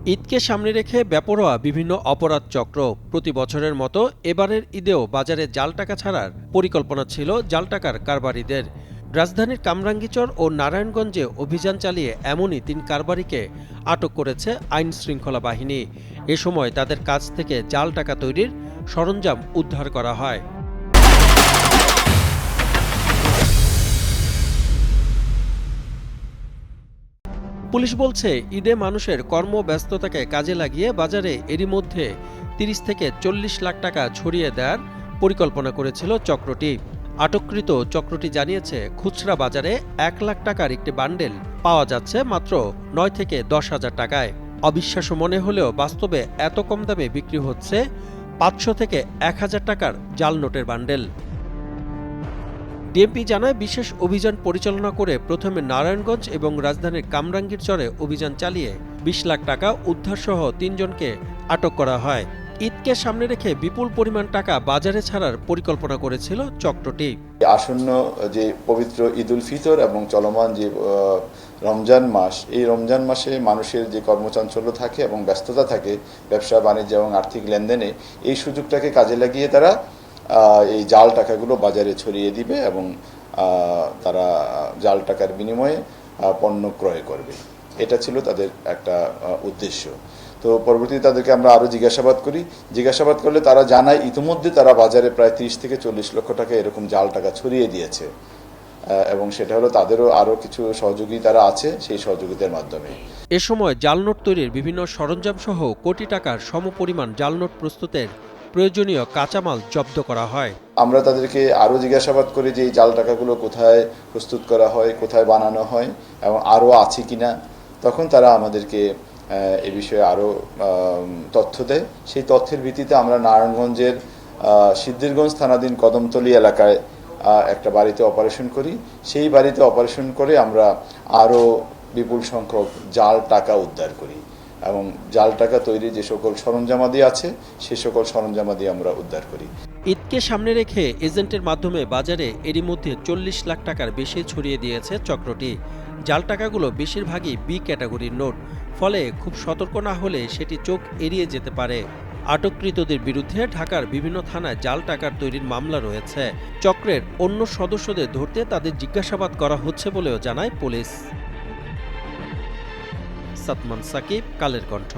ঈদকে সামনে রেখে বেপরোয়া বিভিন্ন অপরাধ চক্র। প্রতি বছরের মতো এবারের ঈদেও বাজারে জাল টাকা ছাড়ার পরিকল্পনা ছিল জাল টাকার কারবারিদের। রাজধানীর কামরাঙ্গীচর ও নারায়ণগঞ্জে অভিযান চালিয়ে এমনই ৩ কারবারিকে আটক করেছে আইন শৃঙ্খলা বাহিনী। এ সময় তাদের কাছ থেকে জাল টাকা তৈরির সরঞ্জাম উদ্ধার করা হয়। পুলিশ বলছে, ঈদে মানুষের কর্মব্যস্ততাকে কাজে লাগিয়ে বাজারে এরই মধ্যে ৩০ থেকে ৪০ লাখ টাকা ছড়িয়ে দেওয়ার পরিকল্পনা করেছিল চক্রটি। আটককৃত চক্রটি জানিয়েছে, খুচরা বাজারে ১ লাখ টাকার একটি বান্ডেল পাওয়া যাচ্ছে মাত্র ৯ থেকে ১০ হাজার টাকায়। অবিশ্বাস্য মনে হলেও বাস্তবে এত কম দামে বিক্রি হচ্ছে ৫০০ থেকে ১ হাজার টাকার জাল নোটের বান্ডেল। ডিএমপি জানায়, বিশেষ অভিযান পরিচালনা করে প্রথমে নারায়ণগঞ্জ এবং রাজধানীর কামরাঙ্গীরচরে অভিযান চালিয়ে ২০ লাখ টাকা উদ্ধারসহ ৩ জনকে আটক করা হয়। ঈদকে সামনে রেখে বিপুল পরিমাণ টাকা বাজারে ছাড়ার পরিকল্পনা করেছিল চক্রটি। আসন্ন যে পবিত্র ঈদ উল ফিতর এবং চলমান যে রমজান মাস, এই রমজান মাসে মানুষের যে কর্মচাঞ্চল্য থাকে এবং ব্যস্ততা থাকে ব্যবসা বাণিজ্য এবং আর্থিক লেনদেনে, এই সুযোগটাকে কাজে লাগিয়ে তারা এই জাল টাকাগুলো বাজারে ছড়িয়ে দিবে এবং তারা জাল টাকার বিনিময়ে পণ্য ক্রয় করবে। এটা ছিল তাদের একটা উদ্দেশ্য। তো পরবর্তীতে তাদেরকে আমরা আরও জিজ্ঞাসাবাদ করলে তারা জানায় ইতিমধ্যে তারা বাজারে প্রায় ৩০ থেকে ৪০ লক্ষ টাকা এরকম জাল টাকা ছড়িয়ে দিয়েছে এবং সেটা হলো তাদেরও আরও কিছু সহযোগী তারা আছে, সেই সহযোগিতার মাধ্যমে। এ সময় জাল নোট তৈরির বিভিন্ন সরঞ্জাম সহ কোটি টাকার সমপরিমাণ জাল নোট প্রস্তুতের প্রয়োজনীয় কাঁচামাল জব্দ করা হয়। আমরা তাদেরকে আরও জিজ্ঞাসাবাদ করি যে এই জাল টাকাগুলো কোথায় প্রস্তুত করা হয়, কোথায় বানানো হয় এবং আরও আছে কিনা। তখন তারা আমাদেরকে এ বিষয়ে আরও তথ্য দেয়। সেই তথ্যের ভিত্তিতে আমরা নারায়ণগঞ্জের সিদ্ধিরগঞ্জ থানাধীন কদমতলী এলাকায় একটা বাড়িতে অপারেশন করি। সেই বাড়িতে অপারেশন করে আমরা আরও বিপুল সংখ্যক জাল টাকা উদ্ধার করি এবং জাল টাকা তৈরির যে সকল সরঞ্জামাদি আছে সে সকল সরঞ্জামাদি আমরা উদ্ধার করি। ঈদকে সামনে রেখে এজেন্টের মাধ্যমে বাজারে এরই মধ্যে ৪০ লাখ টাকার বেশি ছড়িয়ে দিয়েছে চক্রটি। জাল টাকাগুলো বেশিরভাগই বি ক্যাটাগরির নোট, ফলে খুব সতর্ক না হলে সেটি চোখ এড়িয়ে যেতে পারে। আটককৃতদের বিরুদ্ধে ঢাকার বিভিন্ন থানায় জাল টাকার তৈরির মামলা রয়েছে। চক্রের অন্য সদস্যদের ধরতে তাদের জিজ্ঞাসাবাদ করা হচ্ছে বলেও জানায় পুলিশ। সাতমান সাকিব, কালের কণ্ঠ।